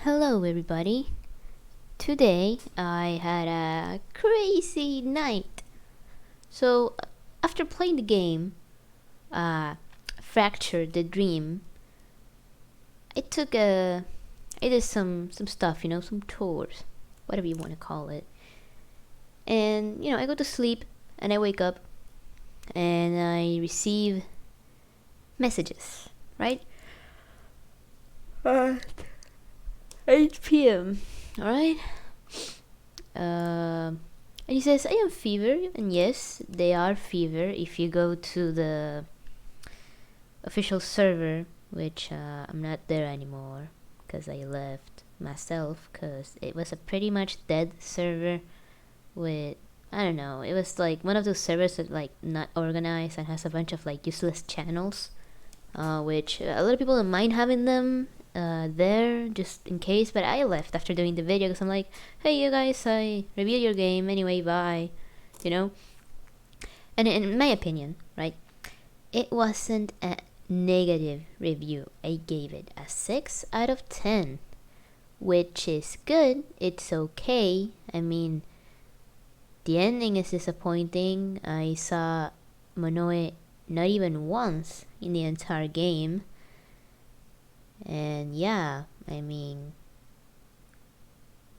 Hello everybody. Today I had a crazy night. So after playing the game, Fractured the Dream, I took a I did some stuff, some chores, whatever you want to call it. And I go to sleep and I wake up and I receive messages, right? 8 p.m. All right. And he says, I am fever. And yes, they are fever. If you go to the official server, which I'm not there anymore because I left myself because it was a pretty much dead server with, I don't know, it was like one of those servers that like not organized and has a bunch of like useless channels, which a lot of people don't mind having them there just in case, but I left after doing the video because I'm like, hey you guys, I reviewed your game anyway, bye, you know. And in my opinion, right, it wasn't a negative review. I gave it a 6 out of 10, which is good. It's okay. I mean, the ending is disappointing. I saw Monoe not even once in the entire game. And yeah, I mean,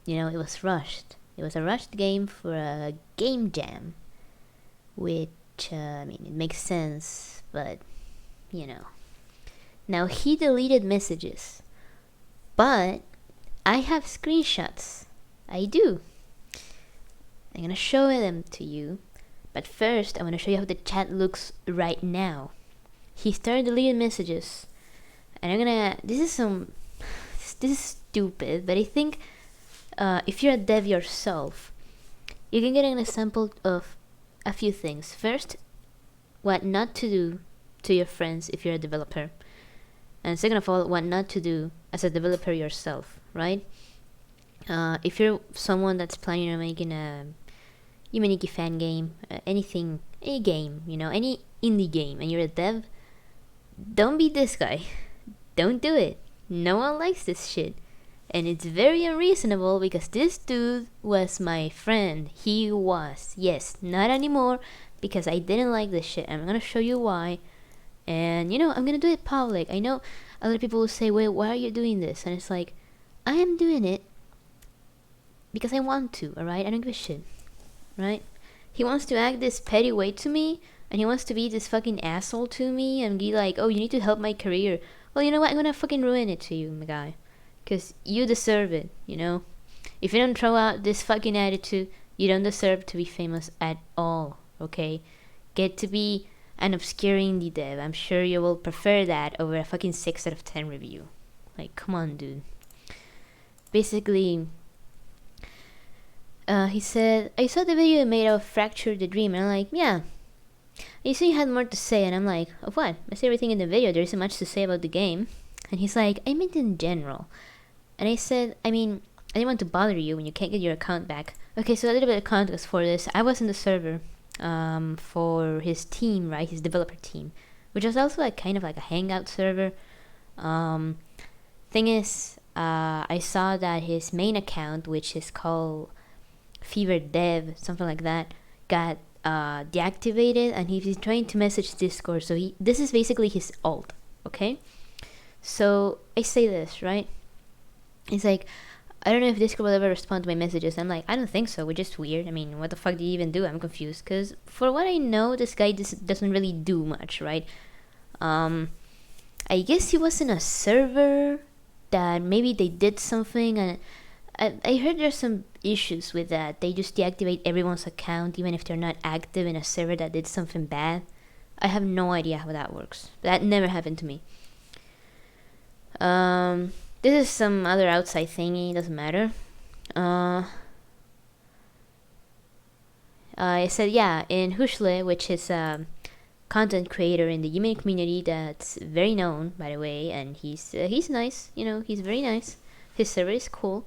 it was rushed. It was a rushed game for a game jam, which, I mean, it makes sense, but, Now, he deleted messages, but I have screenshots. I do. I'm gonna show them to you, but first I wanna show you how the chat looks right now. He started deleting messages, and I'm gonna, this is stupid, but I think if you're a dev yourself, you can get an example of a few things. First, what not to do to your friends if you're a developer, and second of all, what not to do as a developer yourself, right? If you're someone that's planning on making a yume fan game, anything, any game, any indie game, and you're a dev, don't be this guy. Don't do it. No one likes this shit. And it's very unreasonable because this dude was my friend. He was. Yes, not anymore because I didn't like this shit. I'm gonna show you why. And, I'm gonna do it public. I know a lot of people will say, wait, why are you doing this? And it's like, I am doing it because I want to, alright? I don't give a shit, right? He wants to act this petty way to me, and he wants to be this fucking asshole to me and be like, oh, you need to help my career. Well, you know what? I'm gonna fucking ruin it to you, my guy. Because you deserve it, If you don't throw out this fucking attitude, you don't deserve to be famous at all, okay? Get to be an obscure indie dev. I'm sure you will prefer that over a fucking 6 out of 10 review. Like, come on, dude. Basically, he said, I saw the video you made of Fractured the Dream, and I'm like, yeah. You said you had more to say, and I'm like, of what? I said everything in the video, there isn't much to say about the game. And he's like, I meant in general. And I said, I mean, I didn't want to bother you when you can't get your account back. Okay, so a little bit of context for this. I was in the server for his team, right? His developer team, which was also like kind of like a hangout server. Thing is, I saw that his main account, which is called Fever Dev, something like that, got deactivated, and he's trying to message Discord. So this is basically his alt, okay? So I say this, right? It's like, I don't know if Discord will ever respond to my messages. I'm like, I don't think so. We're just weird. I mean, what the fuck do you even do? I'm confused. Because for what I know, this guy doesn't really do much, right? I guess he was in a server that maybe they did something. And I heard there's some issues with that. They just deactivate everyone's account, even if they're not active in a server that did something bad. I have no idea how that works. That never happened to me. This is some other outside thingy, doesn't matter. I said, yeah, in Hushle, which is a content creator in the yume community that's very known, by the way, and he's nice, he's very nice. His server is cool.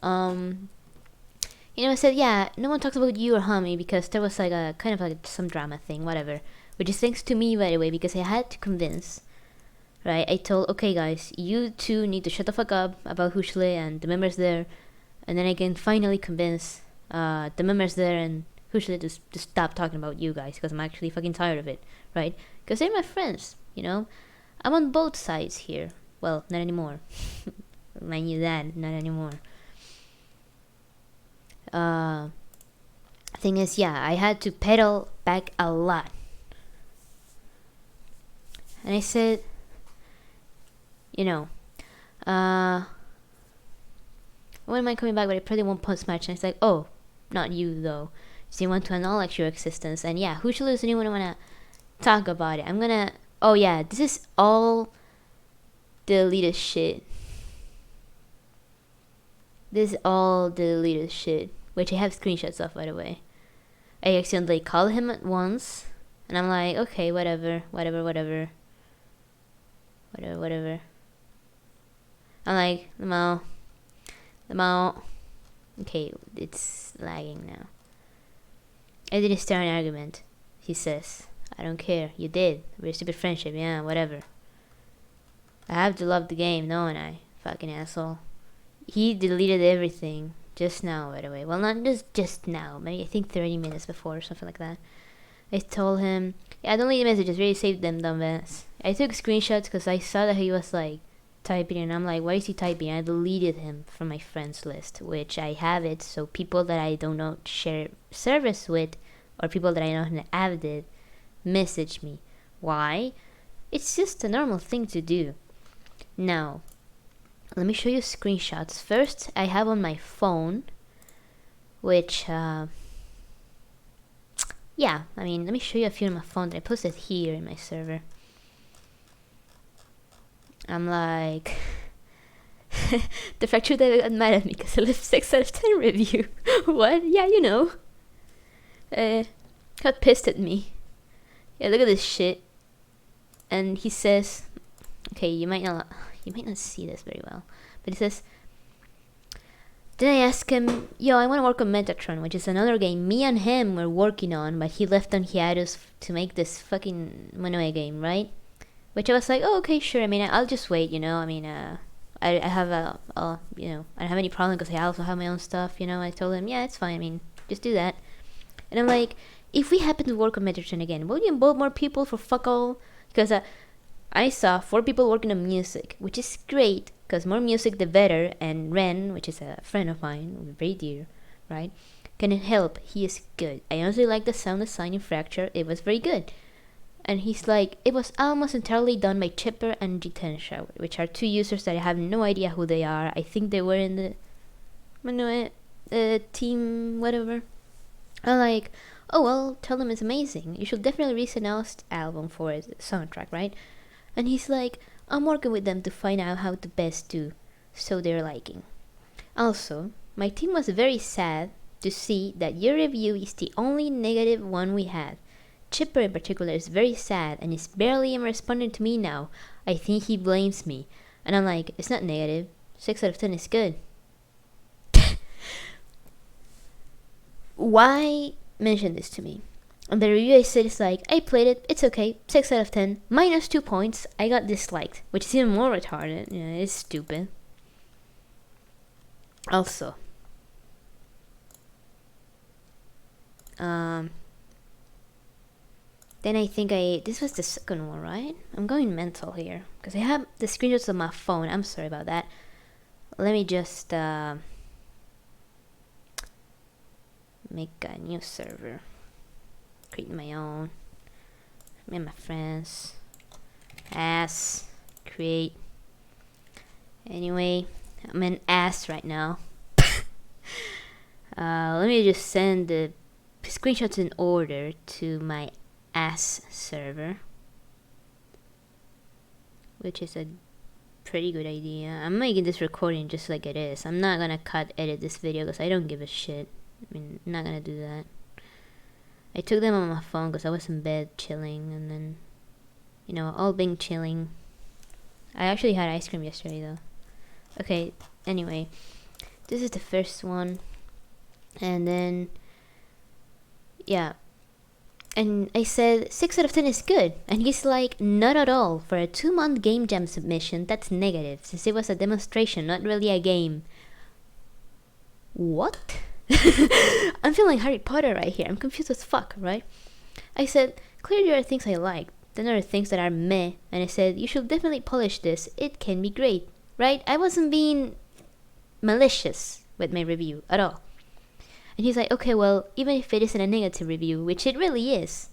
I said, yeah, no one talks about you or Hami because there was like a kind of like some drama thing, whatever. Which is thanks to me, by the way, because I had to convince, right? I told, okay guys, you two need to shut the fuck up about Hushule and the members there, and then I can finally convince the members there and Hushule to stop talking about you guys, because I'm actually fucking tired of it, right? Because they're my friends, you know? I'm on both sides here. Well, not anymore. Mind you that, not anymore. Thing is, yeah, I had to pedal back a lot. And I said, you know, when am I coming back? But I probably won't post much. And it's like, oh, not you though. So you want to acknowledge your existence. And yeah, who should lose anyone wanna talk about it? I'm gonna, oh yeah, this is all deleted shit. This is all deleted shit, which I have screenshots of, by the way. I accidentally called him at once, and I'm like, okay, whatever. I'm like, lmao. Okay, it's lagging now. I didn't start an argument, he says. I don't care, you did. We're a stupid friendship, yeah, whatever. I have to love the game, don't I? Fucking asshole. He deleted everything just now, by the way. Well, not just now. Maybe I think 30 minutes before or something like that. I told him, yeah, don't leave messages. Really save them, dumbass. I took screenshots because I saw that he was like typing, and I'm like, why is he typing? I deleted him from my friends list, which I have it, so people that I don't know share service with, or people that I know have it, message me. Why? It's just a normal thing to do. Now, let me show you screenshots. First, I have on my phone, which, yeah, I mean, let me show you a few on my phone that I posted here in my server. I'm like, the fracture that got mad at me because I left 6 out of 10 review. What? Yeah, you know. Got pissed at me. Yeah, look at this shit. And he says, okay, you might not see this very well, but he says, then I asked him, yo, I want to work on Metatron, which is another game me and him were working on, but he left on hiatus to make this fucking Monoe game, right? Which I was like, oh, okay, sure. I mean, I'll just wait, you know. I mean, I have you know, I don't have any problem because I also have my own stuff, you know. I told him, yeah, it's fine. I mean, just do that. And I'm like, if we happen to work on Metatron again, will you involve more people for fuck all? Because I saw 4 people working on music, which is great, because more music the better, and Ren, which is a friend of mine, very dear, right, can help. He is good. I honestly like the sound design in Fracture. It was very good. And he's like, it was almost entirely done by Chipper and Jitensha, which are 2 users that I have no idea who they are. I think they were in the team, whatever. I'm like, oh well, tell them it's amazing. You should definitely release an album for it, soundtrack, right? And he's like, I'm working with them to find out how to best do, so they're liking. Also, my team was very sad to see that your review is the only negative one we had. Chipper in particular is very sad and is barely even responding to me now. I think he blames me. And I'm like, it's not negative. 6 out of 10 is good. Why mention this to me? On the review I said, it's like, I played it, it's okay, 6 out of 10, minus 2 points, I got disliked, which is even more retarded. Yeah, it's stupid. Also, then I think this was the second one, right? I'm going mental here, because I have the screenshots on my phone. I'm sorry about that. Let me just make a new server. Create my own. Me and my friends. Create. Anyway, I'm an ass right now. Let me just send the screenshots in order to my ass server, which is a pretty good idea. I'm making this recording just like it is. I'm not gonna edit this video because I don't give a shit. I mean, I'm not gonna do that. I took them on my phone because I was in bed chilling, and then, you know, all being chilling. I actually had ice cream yesterday though. Okay, anyway, this is the first one, and then, yeah, And I said 6 out of 10 is good. And he's like, not at all. For a 2-month game jam submission, that's negative, since it was a demonstration, not really a game. What? I'm feeling Harry Potter right here. I'm confused as fuck, right? I said, clearly there are things I like. Then there are things that are meh. And I said, you should definitely polish this. It can be great, right? I wasn't being malicious with my review at all. And he's like, okay, well, even if it isn't a negative review, which it really is.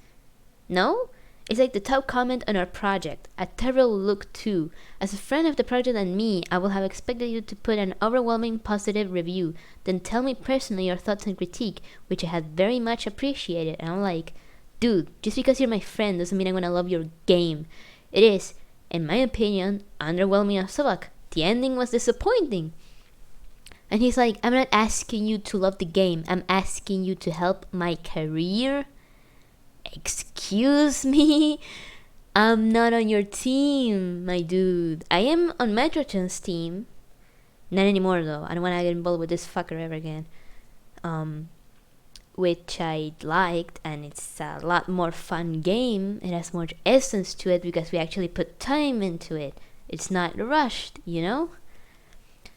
No? It's like the top comment on our project. A terrible look too. As a friend of the project and me, I will have expected you to put an overwhelming positive review. Then tell me personally your thoughts and critique, which I had very much appreciated. And I'm like, dude, just because you're my friend doesn't mean I'm gonna love your game. It is, in my opinion, underwhelming as fuck. The ending was disappointing. And he's like, I'm not asking you to love the game. I'm asking you to help my career. Excuse me? I'm not on your team, my dude. I am on Metrotron's team. Not anymore, though. I don't want to get involved with this fucker ever again. Which I liked, and it's a lot more fun game. It has more essence to it because we actually put time into it. It's not rushed, you know?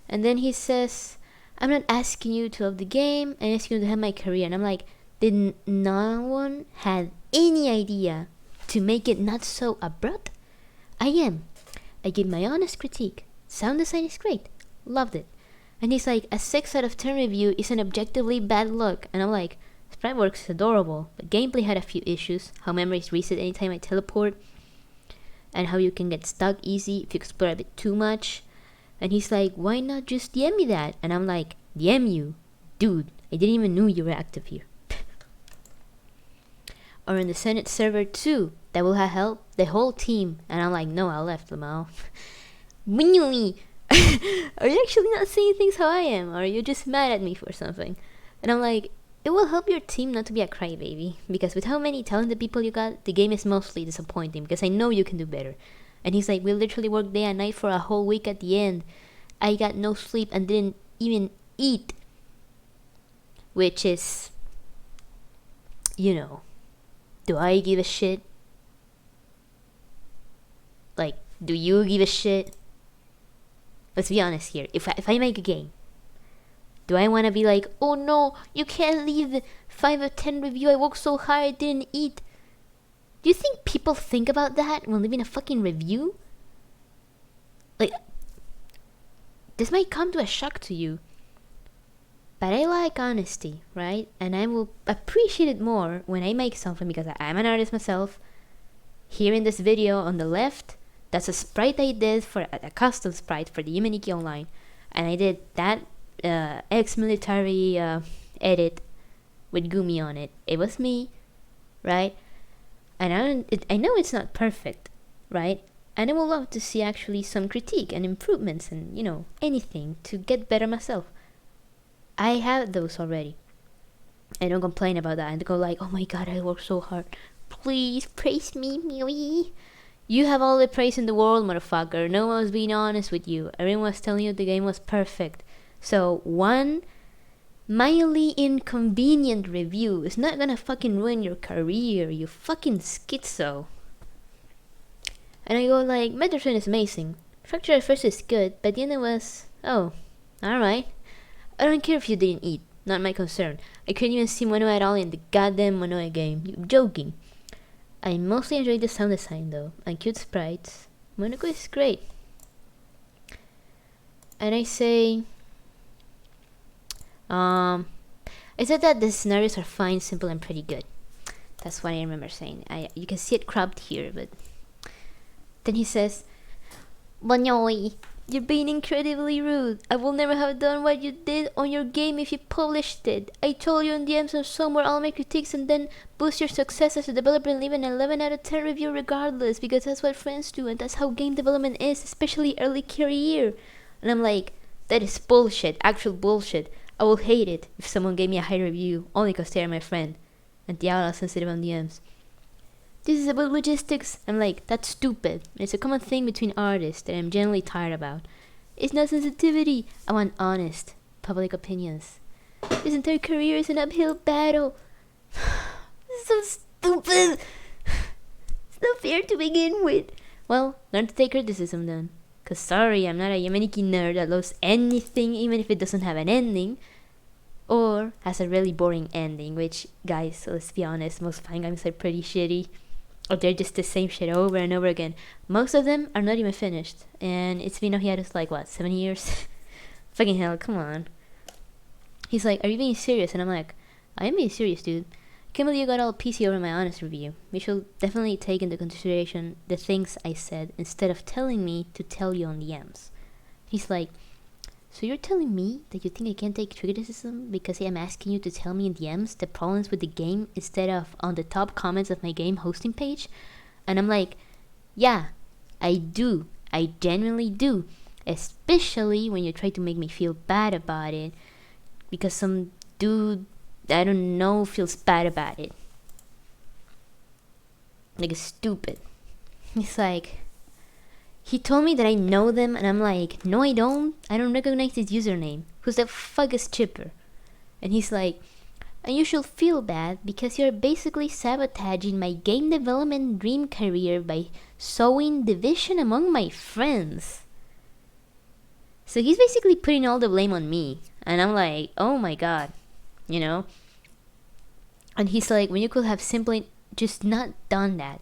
And then he says, I'm not asking you to love the game, I'm asking you to have my career. And I'm like, did no one have any idea to make it not so abrupt? I give my honest critique. Sound design is great. Loved it. And he's like, a 6 out of 10 review is an objectively bad look. And I'm like, sprite works is adorable, but gameplay had a few issues. How memories reset anytime I teleport, and how you can get stuck easy if you explore a bit too much. And he's like, why not just DM me that? And I'm like, DM you? Dude, I didn't even know you were active here. Or in the Senate server too, that will have helped the whole team. And I'm like, no, I left, lmao. Are you actually not saying things how I am? Or are you just mad at me for something? And I'm like, it will help your team not to be a crybaby. Because with how many talented people you got, the game is mostly disappointing. Because I know you can do better. And he's like, we literally worked day and night for a whole week at the end. I got no sleep and didn't even eat. Which is, you know, do I give a shit? Like, do you give a shit? Let's be honest here. If I make a game, do I want to be like, oh no, you can't leave the 5 of 10 review. I worked so hard, I didn't eat. Do you think people think about that when leaving a fucking review? Like, this might come to a shock to you, but I like honesty, right? And I will appreciate it more when I make something because I'm an artist myself. Here in this video on the left, that's a sprite I did for a custom sprite for the yume Nikki online. And I did that ex-military edit with Gumi on it. It was me, right? And I know it's not perfect, right? And I would love to see actually some critique and improvements and, you know, anything to get better myself. I have those already. I don't complain about that. I don't go like, oh my god, I worked so hard. Please praise me, Miri. You have all the praise in the world, motherfucker. No one was being honest with you. Everyone was telling you the game was perfect. So one mildly inconvenient review is not gonna fucking ruin your career, you fucking schizo. And I go like, Metrotron is amazing. Fracture at first is good, but the end it was, oh, alright. I don't care if you didn't eat, not my concern. I couldn't even see Mono at all in the goddamn Mono game. You're joking. I mostly enjoyed the sound design though, and cute sprites. Monaco is great. And I say, I said that the scenarios are fine, simple, and pretty good. That's what I remember saying. You can see it cropped here, but then he says, Banyoy, you're being incredibly rude. I will never have done what you did on your game if you published it. I told you in DMs or somewhere I'll make critiques and then boost your success as a developer and leave an 11 out of 10 review regardless, because that's what friends do and that's how game development is, especially early career. And I'm like, that is bullshit, actual bullshit. I will hate it if someone gave me a high review only because they are my friend. And the outlaw sensitive on DMs. This is about logistics. I'm like, that's stupid. It's a common thing between artists that I'm generally tired about. It's not sensitivity. I want honest public opinions. This entire career is an uphill battle. This is so stupid. It's not fair to begin with. Well, learn to take criticism then. Cause sorry, I'm not a yume nikki nerd that loves anything even if it doesn't have an ending. Or has a really boring ending, which, guys, let's be honest, most fangames are pretty shitty. Or they're just the same shit over and over again. Most of them are not even finished. And it's been on hiatus like, what, 7 years? Fucking hell, come on. He's like, are you being serious? And I'm like, I am being serious, dude. I can't believe you got all PC over my honest review. You should definitely take into consideration the things I said instead of telling me to tell you on the DMs. He's like, so you're telling me that you think I can't take criticism because I'm asking you to tell me in DMs the problems with the game instead of on the top comments of my game hosting page? And I'm like, yeah, I do. I genuinely do. Especially when you try to make me feel bad about it because some dude, I don't know, feels bad about it. Like, it's stupid. It's like, he told me that I know them, and I'm like, no, I don't. I don't recognize his username. Who's the fuck is Chipper? And he's like, and you should feel bad because you're basically sabotaging my game development dream career by sowing division among my friends. So he's basically putting all the blame on me. And I'm like, oh my god. You know? And he's like, when you could have simply just not done that.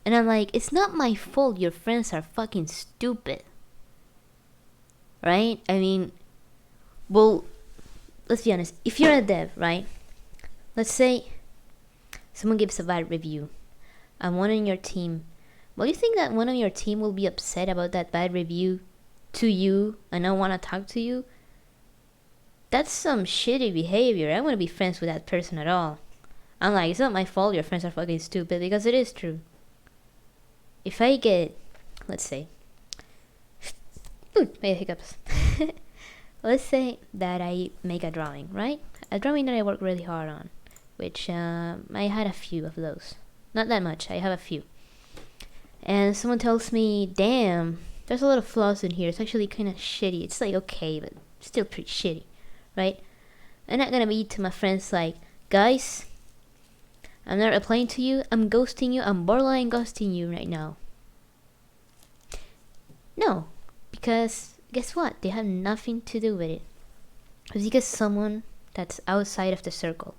And I'm like, it's not my fault your friends are fucking stupid. Right? I mean, well, let's be honest. If you're a dev, right? Let's say someone gives a bad review and one on your team. Well, you think that one on your team will be upset about that bad review to you and not want to talk to you? That's some shitty behavior. I don't want to be friends with that person at all. I'm like, it's not my fault your friends are fucking stupid, because it is true. If I get, let's say, ooh, I had hiccups. Let's say that I make a drawing, right? A drawing that I work really hard on, which I had a few of those. Not that much, I have a few. And someone tells me, damn, there's a lot of flaws in here. It's actually kind of shitty. It's like okay, but still pretty shitty, right? I'm not gonna be to my friends like, guys, I'm not replying to you, I'm ghosting you, I'm borderline ghosting you right now. No, because guess what? They have nothing to do with it. It's because someone that's outside of the circle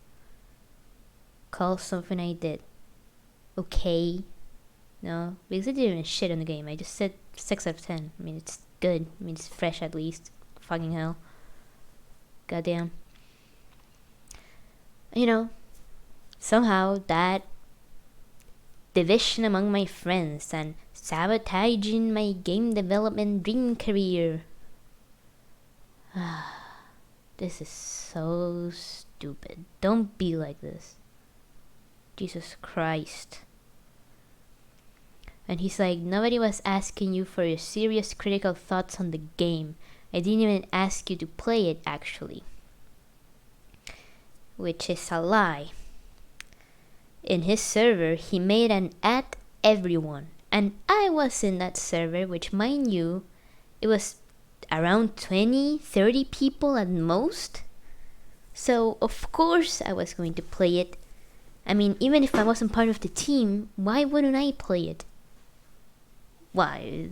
calls something I did okay. No, because I didn't even shit on the game. I just said 6 out of 10. I mean, it's good. I mean, it's fresh at least. Fucking hell. Goddamn. You know, somehow that division among my friends and sabotaging my game development dream career. This is so stupid. Don't be like this. Jesus Christ. And he's like, nobody was asking you for your serious critical thoughts on the game. I didn't even ask you to play it, actually. Which is a lie. In his server, he made an at everyone. And I was in that server, which mind you, it was around 20, 30 people at most. So, of course, I was going to play it. I mean, even if I wasn't part of the team, why wouldn't I play it? Why? It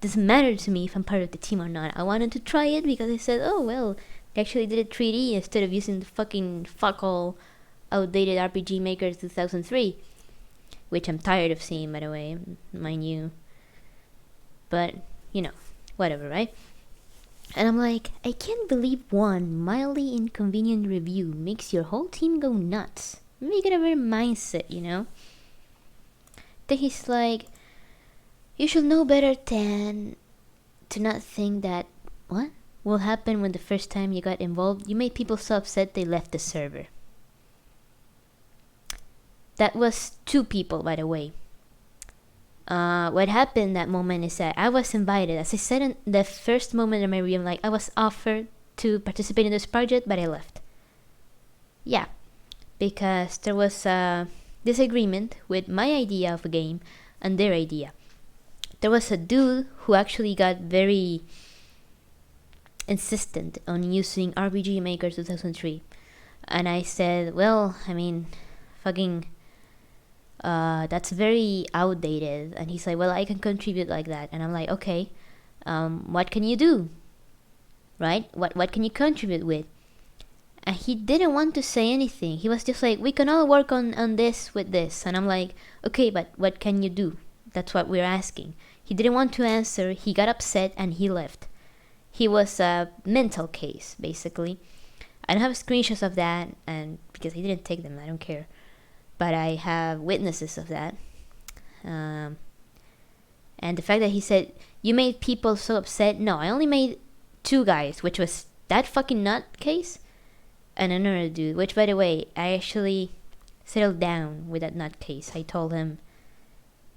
doesn't matter to me if I'm part of the team or not. I wanted to try it because I said, oh, well, they actually did it 3D instead of using the fucking fuck all outdated RPG Maker 2003. Which I'm tired of seeing, by the way, mind you. But, you know, whatever, right? And I'm like, I can't believe one mildly inconvenient review makes your whole team go nuts. Make it a better mindset, you know? Then he's like, you should know better than to not think that, what will happen when the first time you got involved, you made people so upset they left the server. That was 2 people, by the way. What happened that moment is that I was invited. As I said in the first moment of my review, like, I was offered to participate in this project, but I left. Yeah, because there was a disagreement with my idea of a game and their idea. There was a dude who actually got very insistent on using RPG Maker 2003. And I said, well, I mean, fucking, That's very outdated. And he's like, well, I can contribute like that. And I'm like, okay, what can you do? Right? What can you contribute with? And he didn't want to say anything. He was just like, we can all work on this with this. And I'm like, okay, but what can you do? That's what we're asking. He didn't want to answer. He got upset and he left. He was a mental case, basically. I don't have screenshots of that, and because he didn't take them, I don't care. But I have witnesses of that. And the fact that he said, you made people so upset. No, I only made 2 guys, which was that fucking nutcase and another dude, which, by the way, I actually settled down with that nutcase. I told him,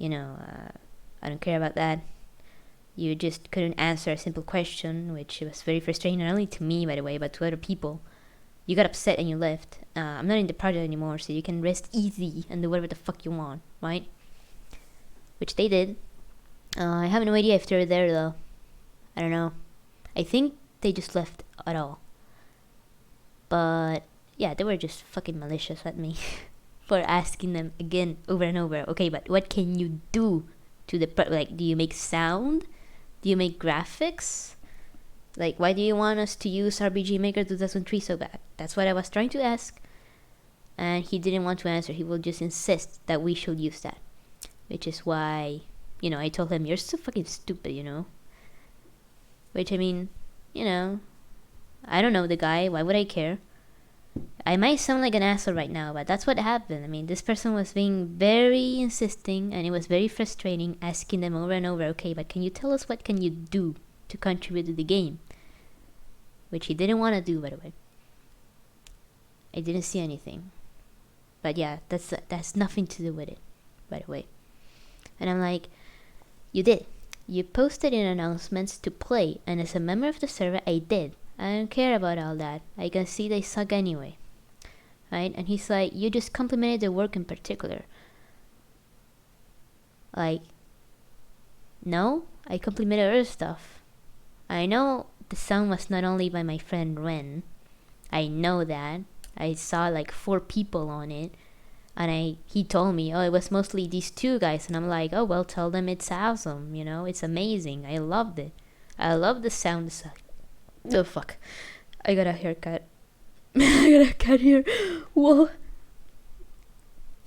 I don't care about that. You just couldn't answer a simple question, which was very frustrating, not only to me, by the way, but to other people. You got upset and you left. I'm not in the project anymore, so you can rest easy and do whatever the fuck you want, right? Which they did. I have no idea if they're there, though. I don't know. I think they just left at all. But, yeah, they were just fucking malicious at me for asking them again over and over. Okay, but what can you do to the... Like, do you make sound? Do you make graphics? Like, why do you want us to use RPG Maker 2003 so bad? That's what I was trying to ask. And he didn't want to answer. He will just insist that we should use that. Which is why, I told him, you're so fucking stupid, Which, I mean, I don't know the guy. Why would I care? I might sound like an asshole right now, but that's what happened. I mean, this person was being very insisting, and it was very frustrating, asking them over and over, okay, but can you tell us what can you do to contribute to the game? Which he didn't want to do, by the way. I didn't see anything. But yeah, that's nothing to do with it, by the way. And I'm like, you did. You posted in announcements to play, and as a member of the server, I did. I don't care about all that. I can see they suck anyway. Right? And he's like, you just complimented their work in particular. Like, no, I complimented other stuff. I know the sound was not only by my friend Ren. I know that. I saw like 4 people on it. And he told me, oh, it was mostly these 2 guys. And I'm like, oh, well, tell them it's awesome. It's amazing. I loved it. I love the sound design. Oh, fuck. I got a haircut. I got a cut here. Whoa.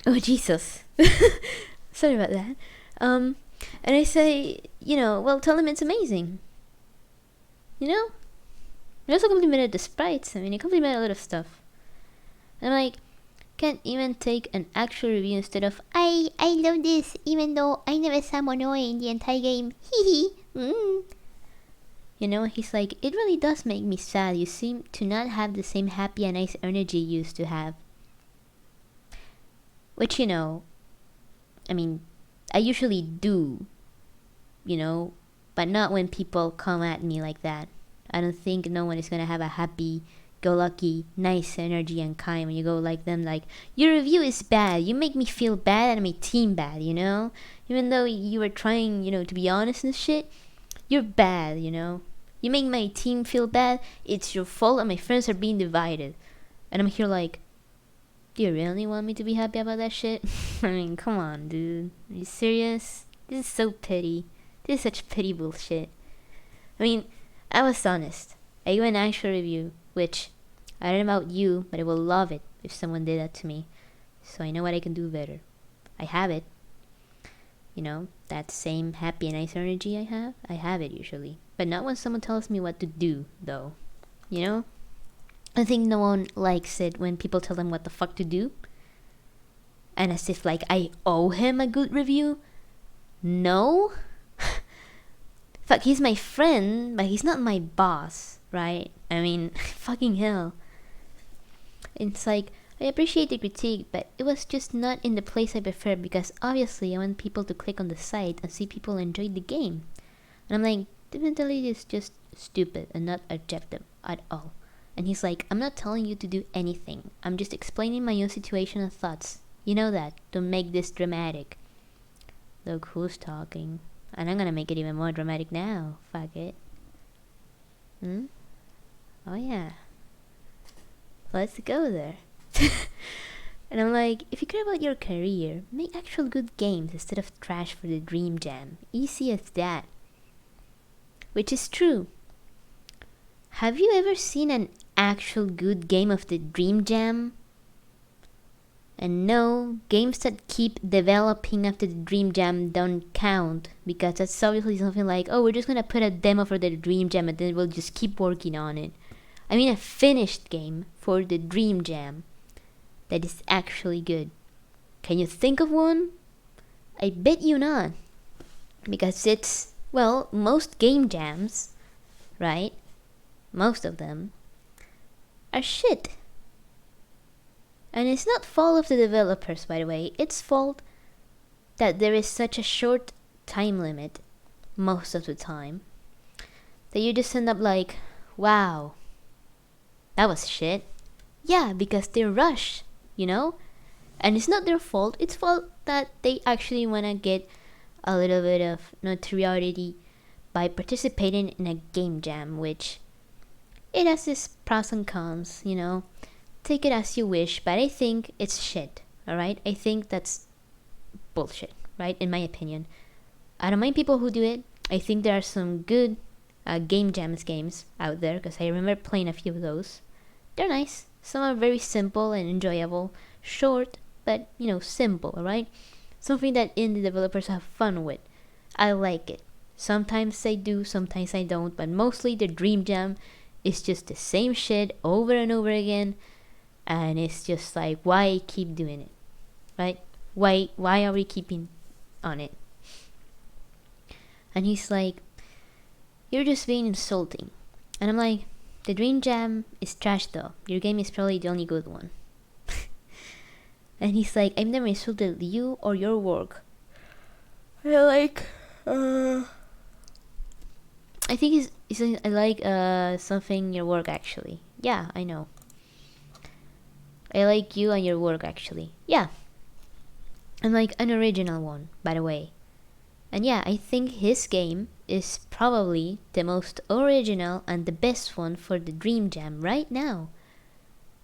Oh, Jesus. Sorry about that. And I say, well, tell them it's amazing. You also complimented the sprites. I mean, you complimented a lot of stuff. And I'm like, can't even take an actual review instead of, I love this, even though I never saw Monoe in the entire game. Hee hee. He's like, it really does make me sad. You seem to not have the same happy and nice energy you used to have. Which, I mean, I usually do, but not when people come at me like that. I don't think no one is gonna have a happy-go-lucky, nice energy and kind when you go like them, like, your review is bad. You make me feel bad and my team bad, Even though you were trying, to be honest and shit. You're bad, You make my team feel bad. It's your fault and my friends are being divided. And I'm here like, do you really want me to be happy about that shit? I mean, come on, dude. Are you serious? This is so petty. This is such petty bullshit. I mean, I was honest. I gave an actual review, which, I don't know about you, but I will love it if someone did that to me. So I know what I can do better. I have it. That same happy and nice energy I have it usually. But not when someone tells me what to do, though. I think no one likes it when people tell them what the fuck to do. And as if like I owe him a good review. No. Fuck, he's my friend, but he's not my boss, right? I mean, fucking hell. It's like, I appreciate the critique, but it was just not in the place I prefer, because obviously I want people to click on the site and see people enjoy the game. And I'm like, the mentality is just stupid and not objective at all. And he's like, I'm not telling you to do anything. I'm just explaining my own situation and thoughts. You know that. Don't make this dramatic. Look who's talking. And I'm gonna make it even more dramatic now. Fuck it. Oh yeah. Let's go there. And I'm like, if you care about your career, make actual good games instead of trash for the Dream Jam. Easy as that. Which is true. Have you ever seen an actual good game of the Dream Jam? And no, games that keep developing after the Dream Jam don't count, because that's obviously something like, oh, we're just gonna put a demo for the Dream Jam and then we'll just keep working on it. I mean a finished game for the Dream Jam that is actually good. Can you think of one? I bet you not. Because it's, well, most game jams, right? Most of them are shit. And it's not fault of the developers, by the way. It's fault that there is such a short time limit most of the time that you just end up like, wow, that was shit. Yeah, because they rush, you know? And it's not their fault. It's fault that they actually want to get a little bit of notoriety by participating in a game jam, which it has its pros and cons, you know? Take it as you wish, but I think it's shit, alright? I think that's bullshit, right? In my opinion. I don't mind people who do it. I think there are some good game jams games out there, because I remember playing a few of those. They're nice. Some are very simple and enjoyable. Short, but, you know, simple, alright? Something that indie developers have fun with. I like it. Sometimes I do, sometimes I don't, but mostly the Dream Jam is just the same shit over and over again. And it's just like, why keep doing it, right? Why are we keeping on it? And he's like, you're just being insulting. And I'm like, the Dream Jam is trash though. Your game is probably the only good one. And he's like, I've never insulted you or your work. And I'm like, I think I like something your work actually. Yeah, I know. I like you and your work actually. Yeah. I'm like an original one, by the way. And yeah, I think his game is probably the most original and the best one for the Dream Jam right now.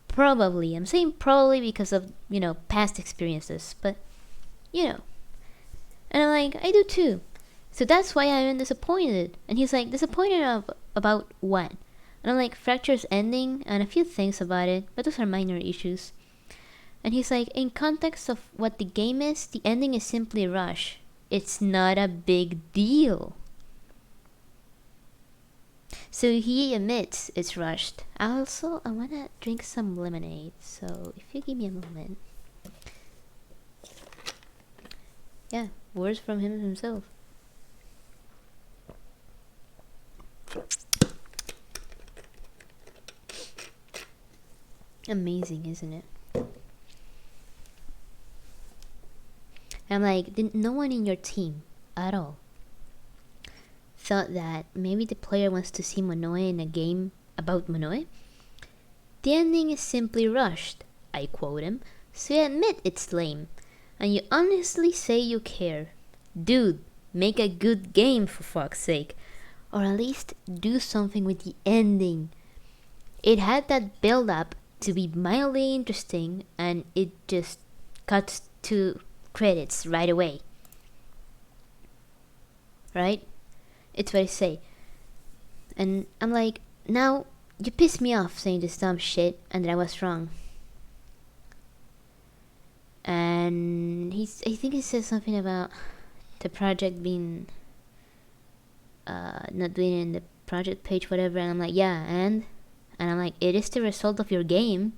Probably. I'm saying probably because of, you know, past experiences. But, you know. And I'm like, I do too. So that's why I'm disappointed. And he's like, disappointed about what? And I'm like, Fracture's ending and a few things about it, but those are minor issues. And he's like, in context of what the game is, the ending is simply rush. It's not a big deal. So he admits it's rushed. I wanna drink some lemonade, so if you give me a moment. Yeah, words from him himself. Amazing, isn't it? I'm like, no one in your team at all thought that maybe the player wants to see Monoe in a game about Monoe? The ending is simply rushed, I quote him, so you admit it's lame, and you honestly say you care. Dude, make a good game for fuck's sake, or at least do something with the ending. It had that build up to be mildly interesting, and it just cuts to credits right away. Right? It's what I say. And I'm like, now you pissed me off saying this dumb shit and that I was wrong. And I think he says something about the project being not being in the project page, whatever. And I'm like, yeah, and I'm like, it is the result of your game.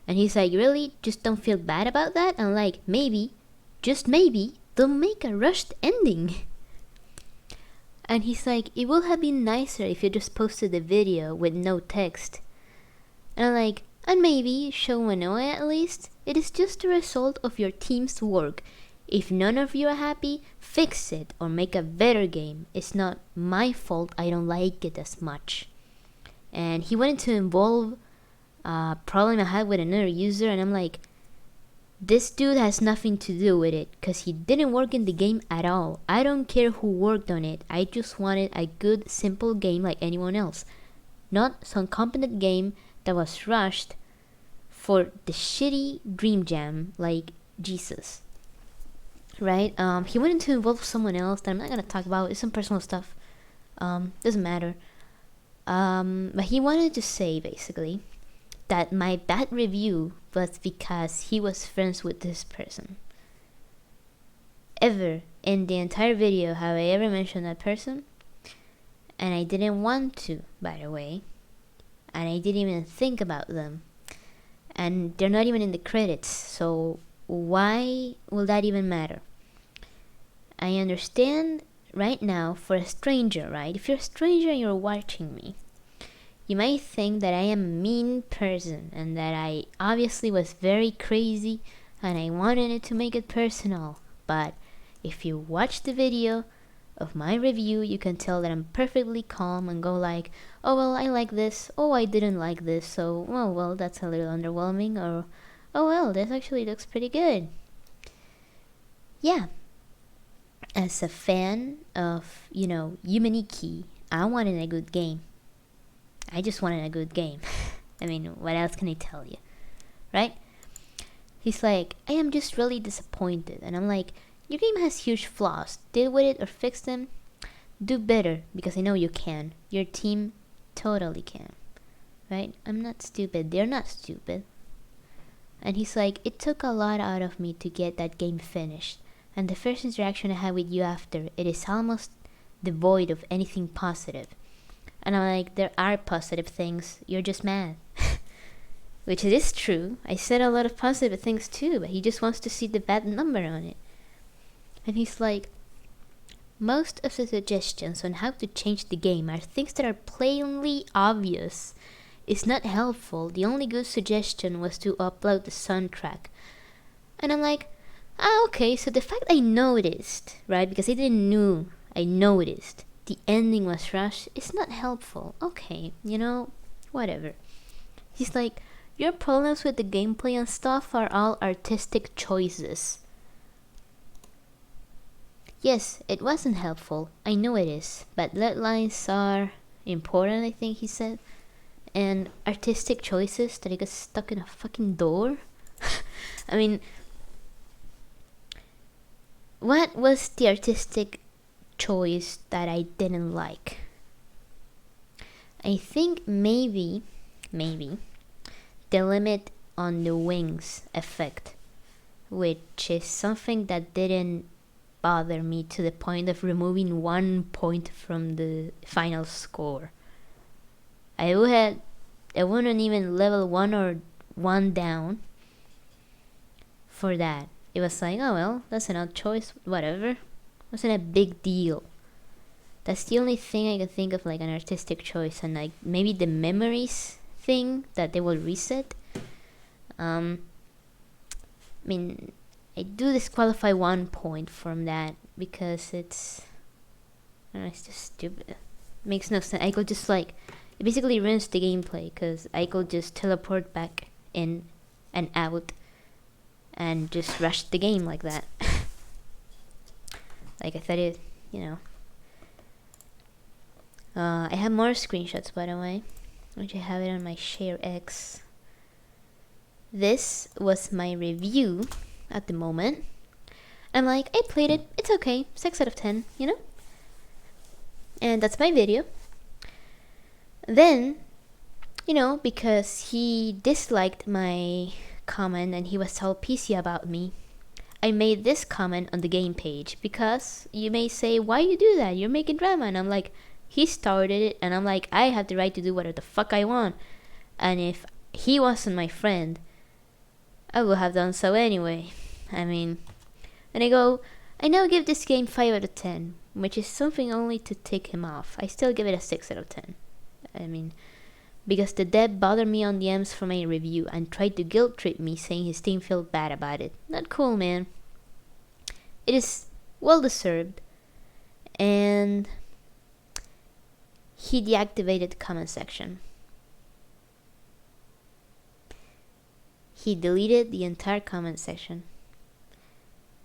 And he's like, really? Just don't feel bad about that? And I'm like, maybe, just maybe, don't make a rushed ending. And he's like, it would have been nicer if you just posted the video with no text. And I'm like, and maybe show Manoa at least. It is just the result of your team's work. If none of you are happy, fix it or make a better game. It's not my fault I don't like it as much. And he wanted to involve a problem I had with another user, and I'm like, this dude has nothing to do with it, because he didn't work in the game at all. I don't care who worked on it. I just wanted a good, simple game like anyone else. Not some competent game that was rushed for the shitty dream jam, like Jesus, right? He wanted to involve someone else that I'm not gonna talk about. It's some personal stuff. Doesn't matter. But he wanted to say basically that my bad review was because he was friends with this person. Ever in the entire video have I ever mentioned that person? And I didn't want to, by the way. And I didn't even think about them. And they're not even in the credits, so why will that even matter? I understand right now for a stranger, right? If you're a stranger and you're watching me, you might think that I am a mean person and that I obviously was very crazy and I wanted it to make it personal. But if you watch the video of my review, you can tell that I'm perfectly calm and go like, oh well, I like this, oh I didn't like this, so oh well, that's a little underwhelming, or oh well, this actually looks pretty good. Yeah, as a fan of, yume nikki, I wanted a good game. I just wanted a good game. I mean, what else can I tell you, right? He's like, I am just really disappointed, and I'm like, your game has huge flaws. Deal with it or fix them. Do better, because I know you can. Your team totally can. Right? I'm not stupid. They're not stupid. And he's like, it took a lot out of me to get that game finished. And the first interaction I had with you after, it is almost devoid of anything positive. And I'm like, there are positive things. You're just mad. Which it is true. I said a lot of positive things too, but he just wants to see the bad number on it. And he's like, most of the suggestions on how to change the game are things that are plainly obvious. It's not helpful. The only good suggestion was to upload the soundtrack. And I'm like, okay, so the fact I noticed, right, because I didn't know, I noticed the ending was rushed, it's not helpful. Okay, whatever. He's like, your problems with the gameplay and stuff are all artistic choices. Yes, it wasn't helpful. I know it is. But lead lines are important, I think he said. And artistic choices that I got stuck in a fucking door? I mean, what was the artistic choice that I didn't like? I think maybe the limit on the wings effect, which is something that didn't bother me to the point of removing 1 point from the final score. I wouldn't even level 1 or 1 down for that. It was like, oh well, that's an odd choice, whatever. Wasn't a big deal. That's the only thing I can think of, like an artistic choice, and like maybe the memories thing that they will reset. I mean, I do disqualify 1 point from that because it's just stupid. Makes no sense. I could just it basically ruins the gameplay because I could just teleport back in and out and just rush the game like that. Like I thought it, I have more screenshots, by the way, which I have it on my Share X. This was my review at the moment. I'm like, I played it, it's okay, 6 out of 10, and that's my video. Then, because he disliked my comment and he was all pissy about me, I made this comment on the game page, because you may say, why you do that, you're making drama, and I'm like, he started it, and I'm like, I have the right to do whatever the fuck I want, and if he wasn't my friend, I would have done so anyway. I mean, and I go, I now give this game 5 out of 10, which is something only to tick him off. I still give it a 6 out of 10. I mean, because the dev bothered me on DMs for my review and tried to guilt trip me, saying his team felt bad about it. Not cool, man. It is well deserved, and he deactivated the comment section. He deleted the entire comment section.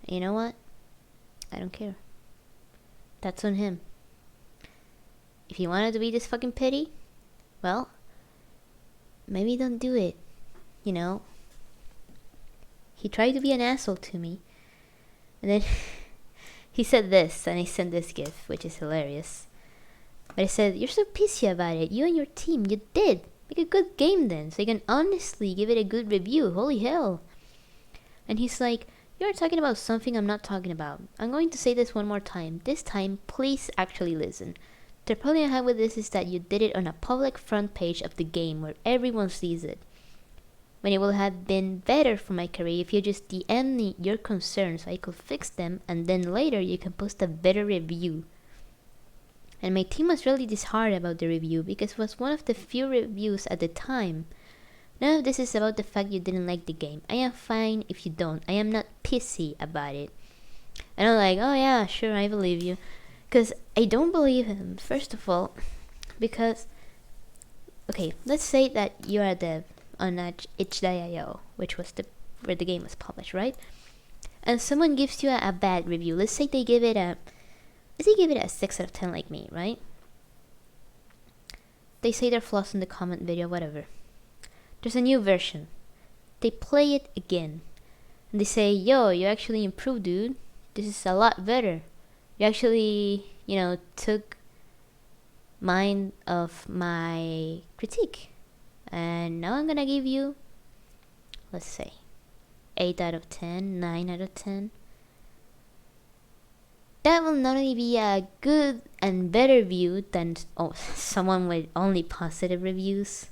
You know what? I don't care. That's on him. If he wanted to be this fucking petty, well, maybe don't do it. he tried to be an asshole to me. And then he said this, and I sent this gif, which is hilarious. But I said, "You're so pissy about it. You and your team, you did. Make a good game then, so you can honestly give it a good review. Holy hell." And he's like, "You're talking about something I'm not talking about. I'm going to say this one more time. This time, please actually listen. The problem I have with this is that you did it on a public front page of the game where everyone sees it. When it would have been better for my career if you just DM me your concerns so I could fix them, and then later you can post a better review." And my team was really disheartened about the review because it was one of the few reviews at the time. None of this is about the fact you didn't like the game. I am fine if you don't. I am not pissy about it. And I'm like, "Oh yeah, sure, I believe you." Because I don't believe him, first of all, because, okay, let's say that you are a dev on itch.io, which was where the game was published, right? And someone gives you a bad review. Let's say they give it a 6 out of 10 like me, right? They say their flaws in the comment video, whatever. There's a new version. They play it again. And they say, "Yo, you actually improved, dude. This is a lot better. You actually, took mind of my critique. And now I'm gonna give you, let's say, 8 out of 10, 9 out of 10. That will not only be a good and better view than someone with only positive reviews.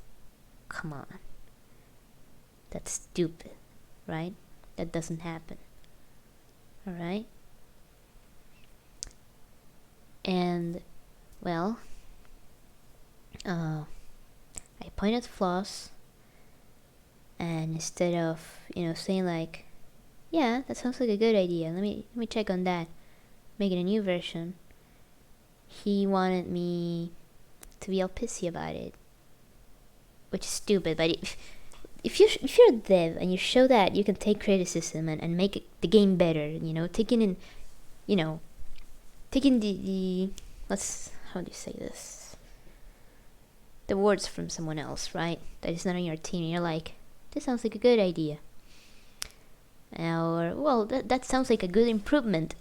Come on. That's stupid, right? That doesn't happen. Alright? And, well, I pointed flaws, and instead of, saying like, "Yeah, that sounds like a good idea, let me check on that, making a new version," he wanted me to be all pissy about it, which is stupid. But if you're a dev and you show that you can take criticism and make the game better, taking the how do you say this? The words from someone else, right? That is not on your team, and you're like, "This sounds like a good idea." Or, "Well, that sounds like a good improvement."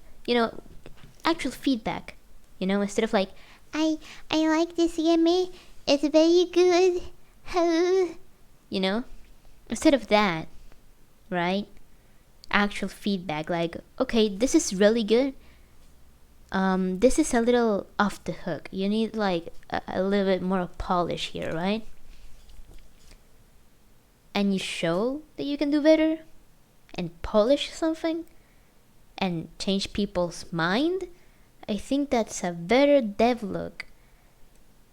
Actual feedback. Instead of like, I like this game. It's very good. Instead of that, right? Actual feedback, like, "Okay, this is really good. This is a little off the hook. You need like a little bit more polish here, right?" And you show that you can do better and polish something and change people's mind. I think that's a better dev look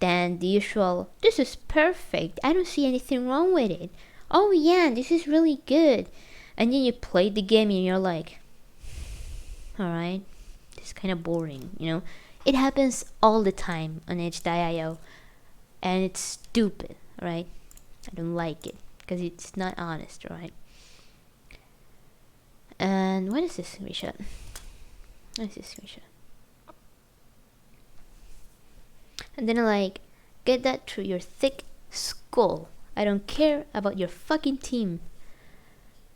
than the usual, "This is perfect. I don't see anything wrong with it. Oh yeah, this is really good." And then you play the game and you're like, "Alright, this is kind of boring." It happens all the time on itch.io, and it's stupid, right? I don't like it because it's not honest, right? And what is this screenshot? And then I like, "Get that through your thick skull. I don't care about your fucking team."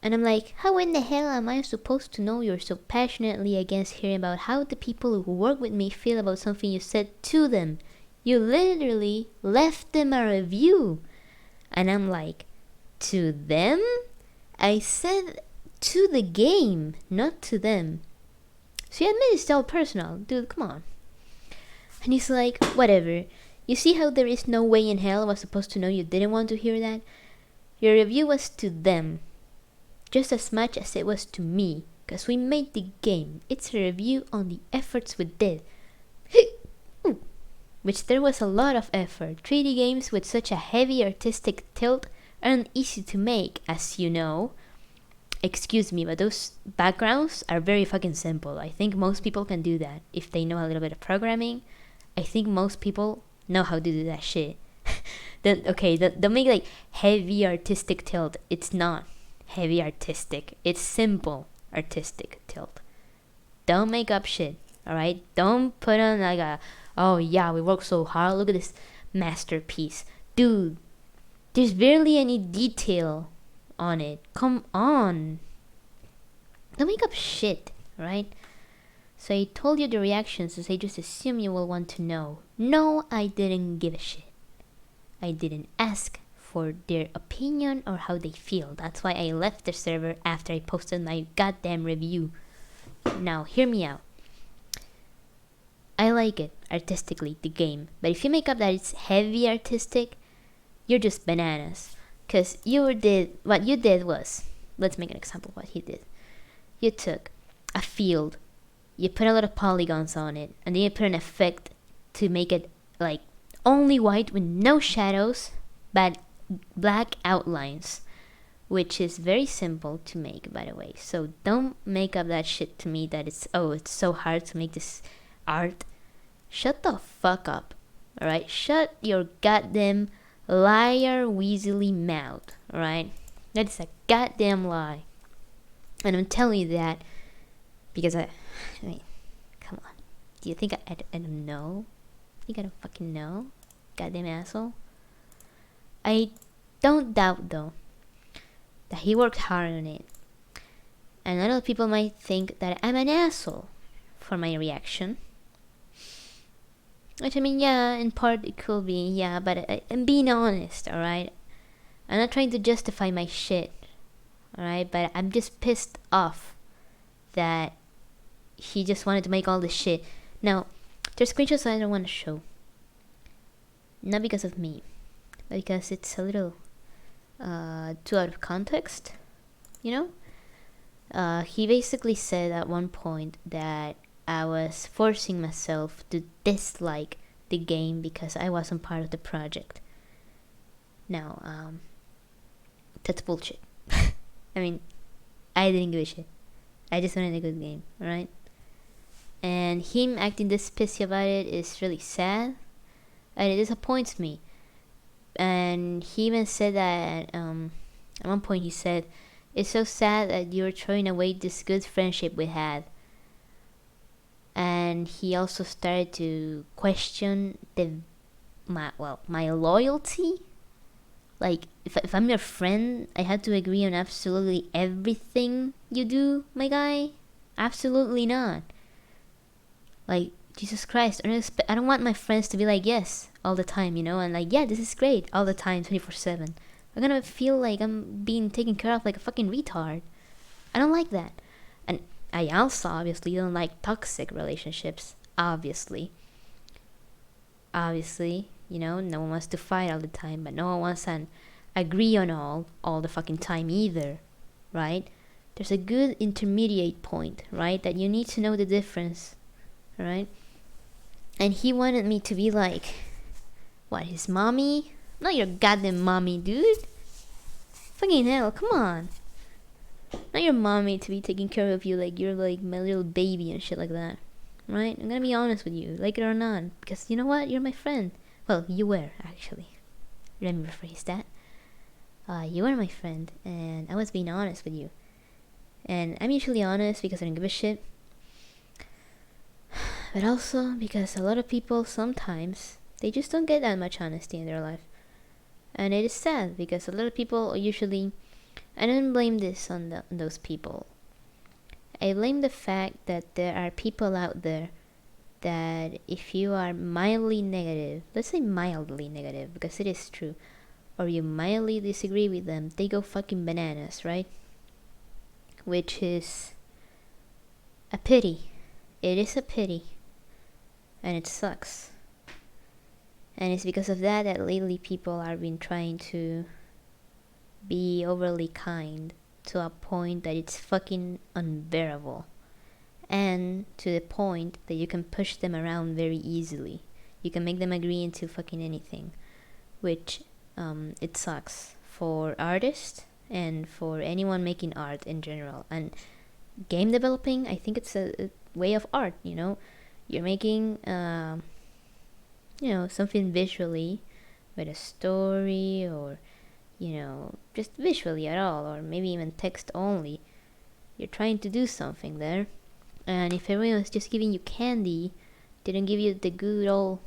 And I'm like, how in the hell am I supposed to know you're so passionately against hearing about how the people who work with me feel about something you said to them? You literally left them a review. And I'm like, to them? I said to the game, not to them. So you admit it's all personal. Dude, come on. And he's like, whatever. You see how there is no way in hell I was supposed to know you didn't want to hear that? Your review was to them, just as much as it was to me, because we made the game. It's a review on the efforts we did. Which there was a lot of effort. 3D games with such a heavy artistic tilt aren't easy to make, as you know. Excuse me, but those backgrounds are very fucking simple. I think most people can do that if they know a little bit of programming. I think most people know how to do that shit. Then okay, don't make like heavy artistic tilt. It's not heavy artistic. It's simple artistic tilt. Don't make up shit. Alright? Don't put on like a, oh yeah, we worked so hard. Look at this masterpiece. Dude, there's barely any detail on it. Come on. don't make up shit, right? So I told you the reactions, so I just assume you will want to know. No, I didn't give a shit. I didn't ask for their opinion or how they feel. That's why I left the server after I posted my goddamn review. Now, hear me out. I like it artistically, the game, but if you make up that it's heavy artistic, you're just bananas. Cause what you did was, let's make an example of what he did. You took a field, you put a lot of polygons on it, and then you put an effect to make it like only white with no shadows, but black outlines, which is very simple to make, by the way. So don't make up that shit to me that it's so hard to make this art. Shut the fuck up, alright? Shut your goddamn liar weaselly mouth, alright? That is a goddamn lie. And I'm telling you that because I mean, come on. Do you think I don't know? You gotta fucking know? Goddamn asshole. I don't doubt, though, that he worked hard on it. And a lot of people might think that I'm an asshole for my reaction. Which, I mean, yeah, in part it could be, yeah, but I'm being honest, alright? I'm not trying to justify my shit, alright? But I'm just pissed off that he just wanted to make all this shit. Now, there's screenshots I don't want to show. Not because of me, but because it's a little too out of context, you know? He basically said at one point that I was forcing myself to dislike the game because I wasn't part of the project. Now, that's bullshit. I mean, I didn't give a shit. I just wanted a good game, alright? And him acting this pissy about it is really sad, and it disappoints me. And he even said that, at one point he said, "It's so sad that you're throwing away this good friendship we had." And he also started to question my loyalty. Like, if I'm your friend, I had to agree on absolutely everything you do, my guy? Absolutely not. Like, Jesus Christ, I don't want my friends to be like, yes, all the time, you know? And like, yeah, this is great, all the time, 24/7. I'm gonna feel like I'm being taken care of like a fucking retard. I don't like that. And I also obviously don't like toxic relationships. Obviously, you know, no one wants to fight all the time, but no one wants to agree on all the fucking time either, right? There's a good intermediate point, right? That you need to know the difference, right? And he wanted me to be like, what, his mommy? Not your goddamn mommy, dude. Fucking hell, come on. Not your mommy to be taking care of you like you're like my little baby and shit like that, right? I'm gonna be honest with you, like it or not, because you know what? You're my friend. Well, you were, actually. Let me rephrase that. You were my friend, and I was being honest with you. And I'm usually honest because I don't give a shit. But also because a lot of people sometimes, they just don't get that much honesty in their life. And it is sad because a lot of people usually, I don't blame this on those people. I blame the fact that there are people out there that if you are mildly negative, let's say mildly negative because it is true, or you mildly disagree with them, they go fucking bananas, right? Which is a pity. It is a pity. And it sucks. And it's because of that that lately people have been trying to be overly kind to a point that it's fucking unbearable. And to the point that you can push them around very easily. You can make them agree into fucking anything. Which, it sucks for artists and for anyone making art in general. And game developing, I think it's a way of art, you know? You're making, something visually with a story or, just visually at all, or maybe even text only. You're trying to do something there. And if everyone was just giving you candy, didn't give you the good old,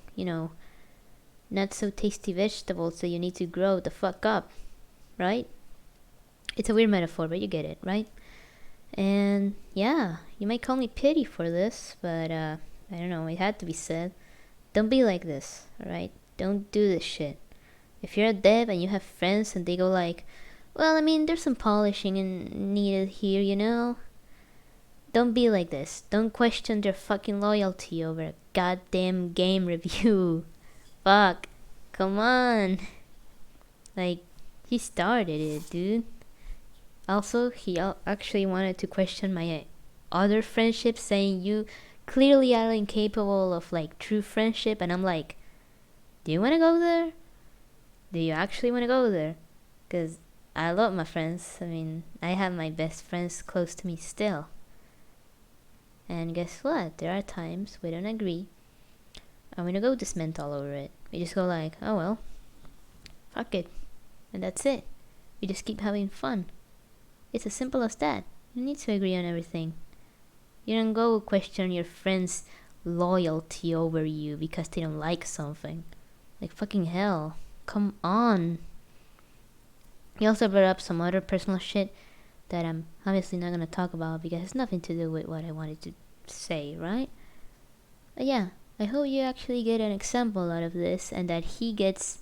not so tasty vegetables that you need to grow the fuck up, right? It's a weird metaphor, but you get it, right? And yeah, you might call me petty for this, but I don't know, it had to be said. Don't be like this, alright? Don't do this shit. If you're a dev and you have friends and they go like, well, I mean, there's some polishing needed here, you know? Don't be like this. Don't question their fucking loyalty over a goddamn game review. Fuck. Come on. Like, he started it, dude. Also, he actually wanted to question my other friendships, saying you clearly are incapable of like true friendship, and I'm like, do you want to go there? Do you actually want to go there? Because I love my friends. I mean, I have my best friends close to me still. And guess what? There are times we don't agree. I'm gonna go dismantle over it. We just go like, oh well, fuck it. And that's it. We just keep having fun. It's as simple as that. You need to agree on everything. You don't go question your friends' loyalty over you because they don't like something. Like fucking hell. Come on. He also brought up some other personal shit that I'm obviously not gonna talk about because it's nothing to do with what I wanted to say, right? But yeah, I hope you actually get an example out of this and that he gets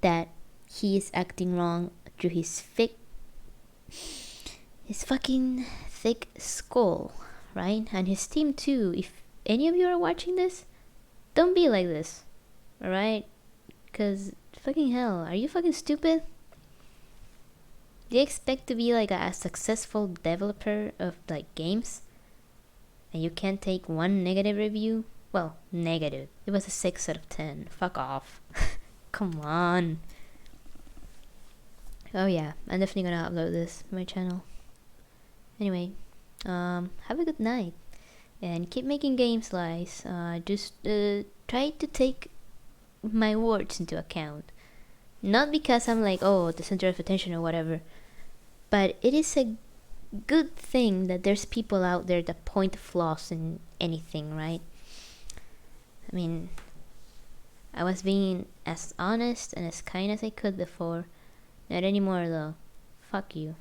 that he is acting wrong through his fucking thick skull, right? And his team too. If any of you are watching this, don't be like this, alright? Cause fucking hell, are you fucking stupid? Do you expect to be like a successful developer of like games? And you can't take one negative review? Well, negative. It was a 6 out of 10. Fuck off. Come on. Oh yeah, I'm definitely gonna upload this to my channel. Anyway, have a good night. And keep making game slice. Just try to take my words into account. Not because I'm like, oh, the center of attention or whatever. But it is a good thing that there's people out there that point flaws in anything, right? I mean, I was being as honest and as kind as I could before. Not anymore though. Fuck you.